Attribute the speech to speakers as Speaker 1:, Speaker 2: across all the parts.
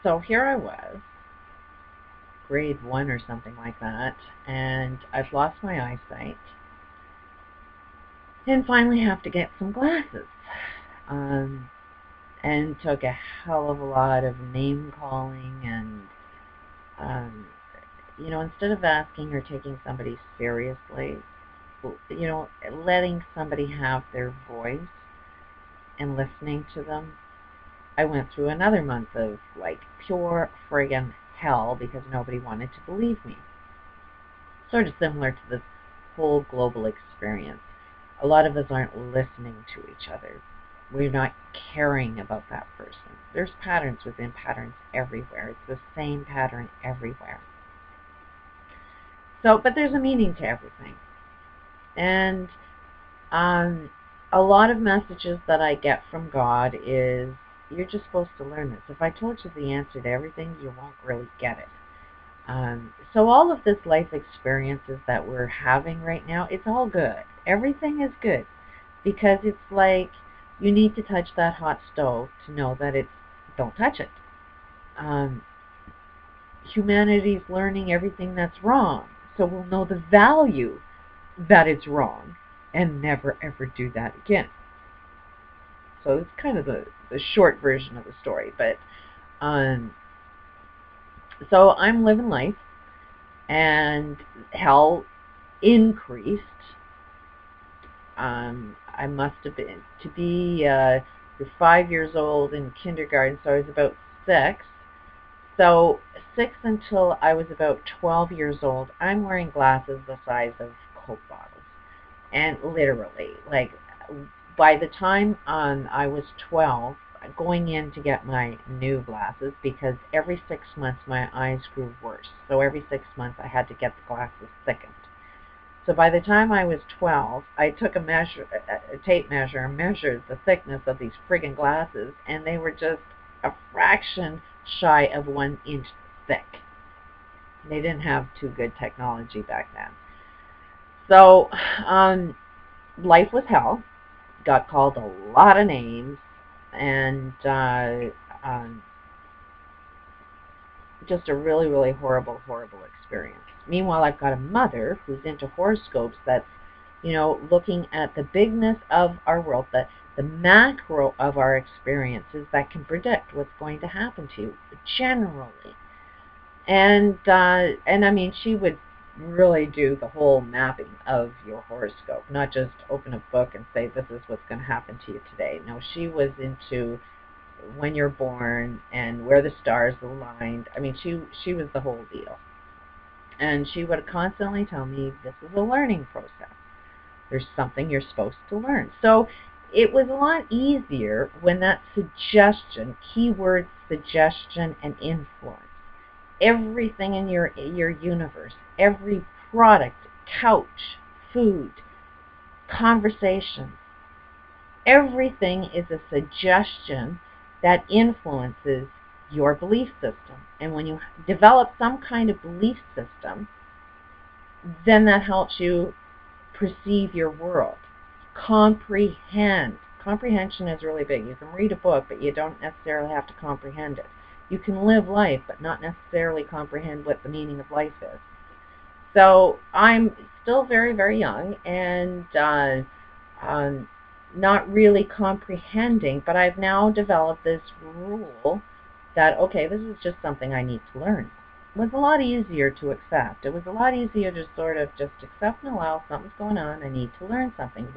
Speaker 1: So here I was, grade 1 or something like that, and I've lost my eyesight and finally have to get some glasses. Um, and took a hell of a lot of name calling and, um, instead of asking or taking somebody seriously, letting somebody have their voice and listening to them, I went through another month of like pure friggin' hell because nobody wanted to believe me. Sort of similar to this whole global experience. A lot of us aren't listening to each other. We're not caring about that person. There's patterns within patterns everywhere. It's the same pattern everywhere. So, but there's a meaning to everything. And a lot of messages that I get from God is, you're just supposed to learn this. If I told you the answer to everything, you won't really get it. So all of this life experiences that we're having right now, it's all good. Everything is good because it's like you need to touch that hot stove to know that don't touch it. Humanity's learning everything that's wrong, so we'll know the value that it's wrong and never ever do that again. So it's kind of the short version of the story, but so I'm living life, and hell increased. I must have been, to be, you're 5 years old in kindergarten, so I was about 6. So 6 until I was about 12 years old, I'm wearing glasses the size of Coke bottles. And literally, like, by the time I was 12, going in to get my new glasses, because every 6 months my eyes grew worse. So every 6 months I had to get the glasses thickened. So by the time I was 12, I took a tape measure, and measured the thickness of these friggin' glasses, and they were just a fraction shy of 1 inch thick. They didn't have too good technology back then. So life was hell. Got called a lot of names, and just a really, really horrible experience. Meanwhile, I've got a mother who's into horoscopes that's, looking at the bigness of our world, the macro of our experiences that can predict what's going to happen to you generally. And I mean, she would really do the whole mapping of your horoscope, not just open a book and say, this is what's going to happen to you today. No, she was into when you're born and where the stars aligned. I mean, she was the whole deal. And she would constantly tell me, this is a learning process. There's something you're supposed to learn. So it was a lot easier when that suggestion, keyword suggestion and influence, everything in your universe, every product, couch, food, conversation, everything is a suggestion that influences your belief system. And when you develop some kind of belief system, then that helps you perceive your world, comprehend. Comprehension is really big. You can read a book, but you don't necessarily have to comprehend it. You can live life, but not necessarily comprehend what the meaning of life is. So I'm still very, very young, and not really comprehending, but I've now developed this rule that, okay, this is just something I need to learn. It was a lot easier to accept. It was a lot easier to sort of just accept and allow something's going on. I need to learn something.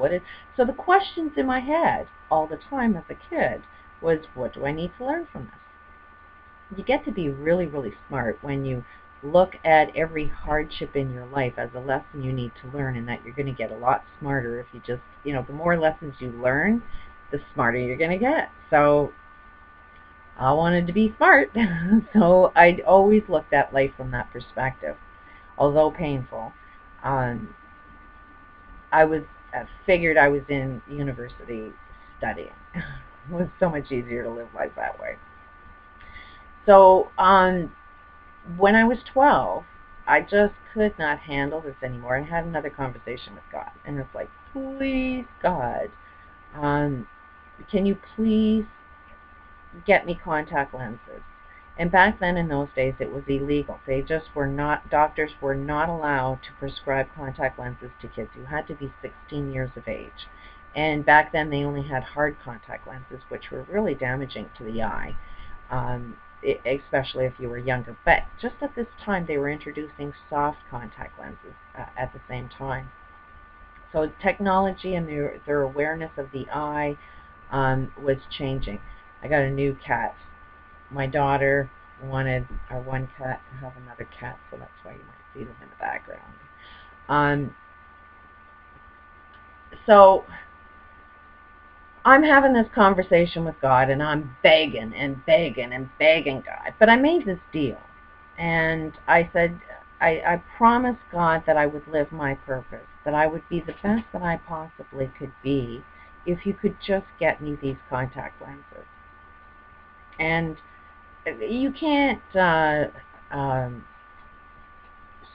Speaker 1: So the questions in my head all the time as a kid was, what do I need to learn from this? You get to be really, really smart when you look at every hardship in your life as a lesson you need to learn, and that you're going to get a lot smarter if you just, the more lessons you learn, the smarter you're going to get. So I wanted to be smart, so I always looked at life from that perspective. Although painful, I figured I was in university studying. It was so much easier to live life that way. So when I was 12, I just could not handle this anymore. I had another conversation with God, and it's like, please, God, can you please get me contact lenses? And back then in those days it was illegal. They just were not, doctors were not allowed to prescribe contact lenses to kids. You had to be 16 years of age. And back then they only had hard contact lenses, which were really damaging to the eye, especially if you were younger. But just at this time they were introducing soft contact lenses at the same time. So technology and their awareness of the eye was changing. I got a new cat. My daughter wanted our one cat to have another cat, so that's why you might see them in the background. So I'm having this conversation with God, and I'm begging and begging and begging God. But I made this deal, and I said, I promised God that I would live my purpose, that I would be the best that I possibly could be if you could just get me these contact lenses. And you can't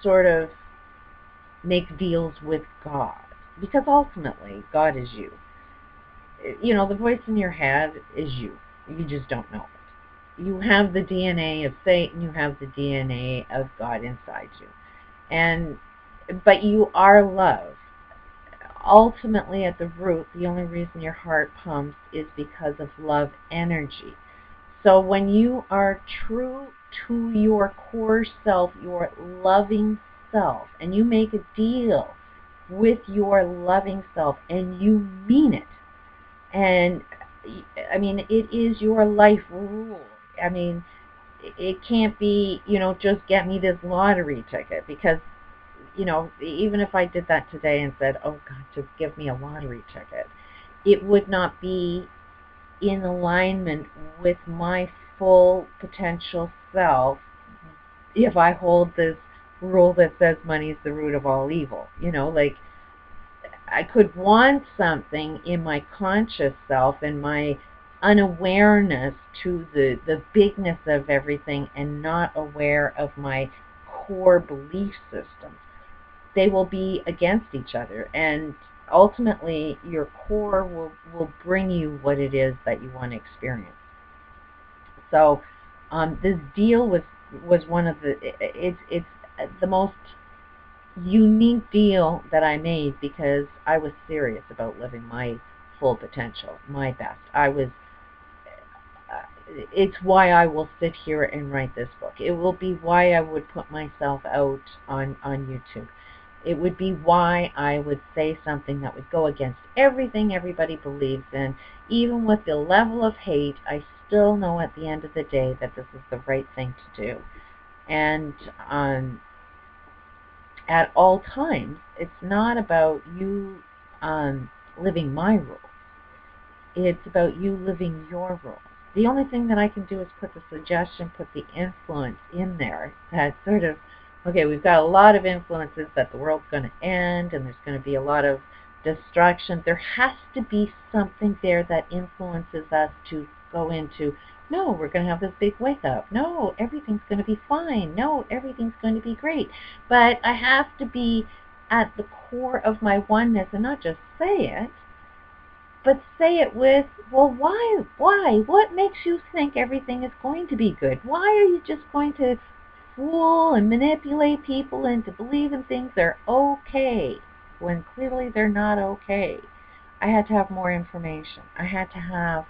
Speaker 1: sort of make deals with God, because ultimately God is you. You know, the voice in your head is you. You just don't know it. You have the DNA of Satan, you have the DNA of God inside you. But you are love. Ultimately, at the root, the only reason your heart pumps is because of love energy. So when you are true to your core self, your loving self, and you make a deal with your loving self, and you mean it, and I mean, it is your life rule. I mean, it can't be, just get me this lottery ticket, because, even if I did that today and said, oh God, just give me a lottery ticket, it would not be in alignment with my full potential self if I hold this rule that says money is the root of all evil. Like, I could want something in my conscious self and my unawareness to the bigness of everything, and not aware of my core belief systems. They will be against each other, and ultimately your core will bring you what it is that you want to experience. So this deal was one of it's the most unique deal that I made, because I was serious about living my full potential, my best. It's why I will sit here and write this book. It will be why I would put myself out on YouTube. It would be why I would say something that would go against everything everybody believes in. Even with the level of hate, I still know at the end of the day that this is the right thing to do. And at all times, it's not about you living my rules. It's about you living your rules. The only thing that I can do is put the suggestion, put the influence in there, that sort of, okay, we've got a lot of influences that the world's going to end, and there's going to be a lot of destruction. There has to be something there that influences us to go into, no, we're going to have this big wake up. No, everything's going to be fine. No, everything's going to be great. But I have to be at the core of my oneness, and not just say it, but say it with, well, why? What makes you think everything is going to be good? Why are you just going to fool and manipulate people into believing things are okay when clearly they're not okay? I had to have more information. I had to have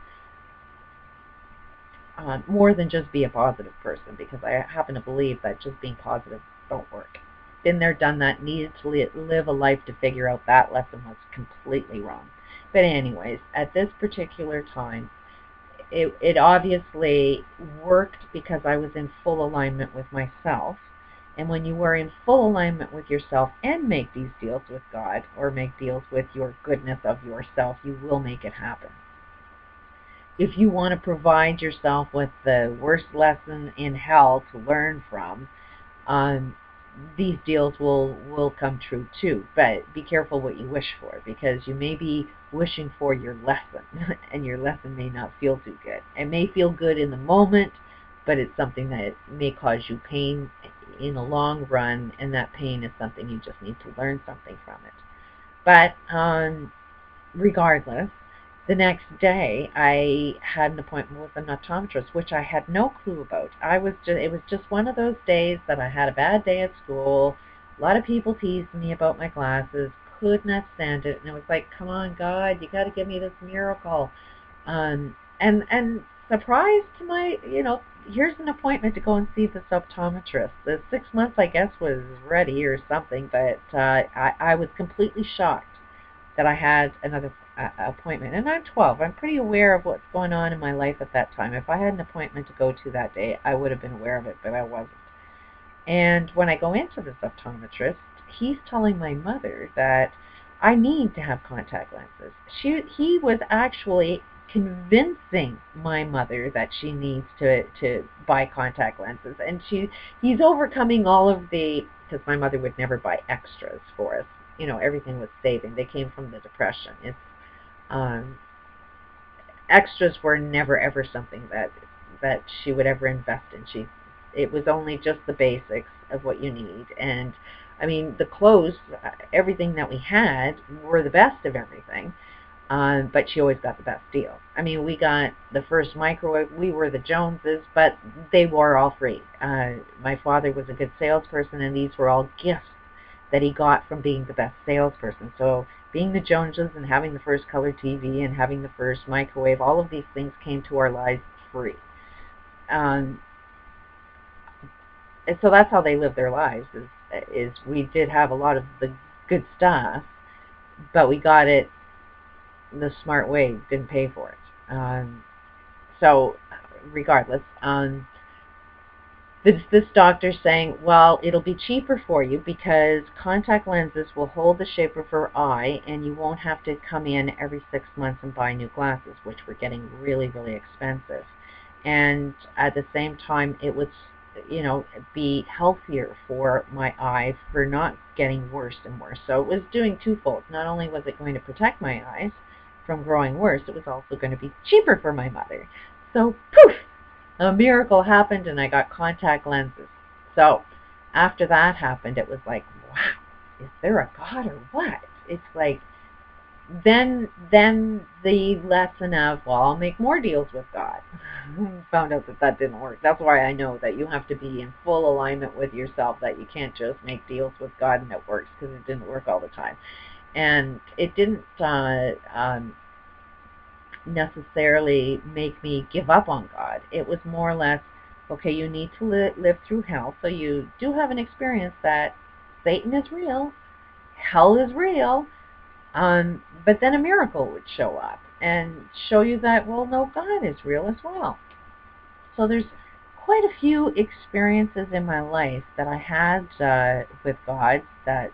Speaker 1: more than just be a positive person, because I happen to believe that just being positive don't work. Been there, done that, needed to live a life to figure out that lesson was completely wrong. But anyways, at this particular time, it obviously worked because I was in full alignment with myself. And when you are in full alignment with yourself and make these deals with God, or make deals with your goodness of yourself, you will make it happen. If you want to provide yourself with the worst lesson in hell to learn from, these deals will come true too. But be careful what you wish for, because you may be wishing for your lesson, and your lesson may not feel too good. It may feel good in the moment, but it's something that may cause you pain in the long run, and that pain is something you just need to learn something from it. But regardless, The next day, I had an appointment with an optometrist, which I had no clue about. It was just one of those days that I had a bad day at school. A lot of people teased me about my glasses, could not stand it, and it was like, come on, God, you got to give me this miracle. And surprise to my, here's an appointment to go and see this optometrist. The 6 months, I guess, was ready or something, but I was completely shocked that I had another appointment. And I'm 12. I'm pretty aware of what's going on in my life at that time. If I had an appointment to go to that day, I would have been aware of it, but I wasn't. And when I go into this optometrist, he's telling my mother that I need to have contact lenses. He was actually convincing my mother that she needs to buy contact lenses, and he's overcoming all of because my mother would never buy extras for us. Everything was saving. They came from the Depression. Um, Extras were never ever something that she would ever invest in. It was only just the basics of what you need, and I mean the clothes, everything that we had were the best of everything. But she always got the best deal. I mean, we got the first microwave. We were the Joneses, but they were all free. My father was a good salesperson, and these were all gifts that he got from being the best salesperson. So being the Joneses and having the first color TV and having the first microwave, all of these things came to our lives free. And so that's how they lived their lives, is we did have a lot of the good stuff, but we got it the smart way, didn't pay for it. So regardless, this doctor saying, well, it'll be cheaper for you because contact lenses will hold the shape of her eye, and you won't have to come in every 6 months and buy new glasses, which were getting really, really expensive. And at the same time, it would, be healthier for my eye for not getting worse and worse. So it was doing twofold. Not only was it going to protect my eyes from growing worse, it was also going to be cheaper for my mother. So poof, a miracle happened, and I got contact lenses. So after that happened, it was like, wow, is there a God or what? It's like, then the lesson of, well, I'll make more deals with God. Found out that didn't work. That's why I know that you have to be in full alignment with yourself, that you can't just make deals with God and it works, because it didn't work all the time. And it didn't necessarily make me give up on God. It was more or less, okay, you need to live through hell, so you do have an experience that Satan is real, hell is real, but then a miracle would show up and show you that, well, no, God is real as well. So there's quite a few experiences in my life that I had with God that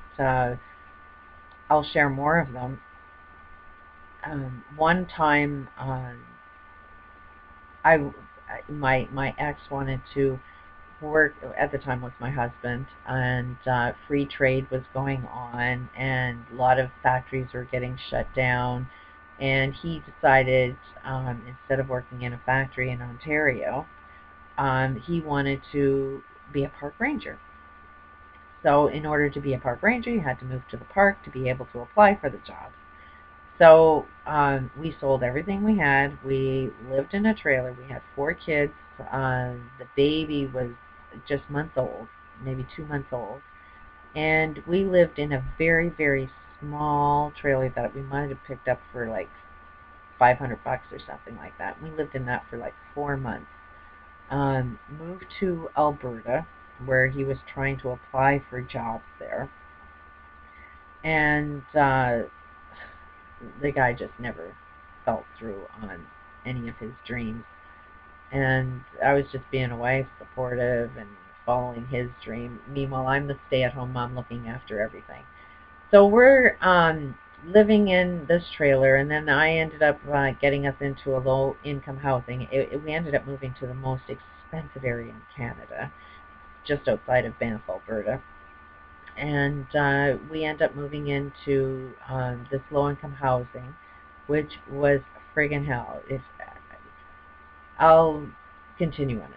Speaker 1: I'll share more of them. One time, my ex wanted to work, at the time was my husband, and free trade was going on, and a lot of factories were getting shut down, and he decided, instead of working in a factory in Ontario, he wanted to be a park ranger. So in order to be a park ranger, you had to move to the park to be able to apply for the job. So we sold everything we had. We lived in a trailer. We had 4 kids. The baby was just months old, maybe 2 months old. And we lived in a very, very small trailer that we might have picked up for like $500 or something like that. We lived in that for like 4 months. Moved to Alberta, where he was trying to apply for jobs there. And the guy just never felt through on any of his dreams. And I was just being a wife, supportive, and following his dream. Meanwhile, I'm the stay-at-home mom looking after everything. So we're living in this trailer, and then I ended up getting us into a low-income housing. We ended up moving to the most expensive area in Canada, just outside of Banff, Alberta. And we end up moving into this low-income housing, which was friggin' hell. I'll continue on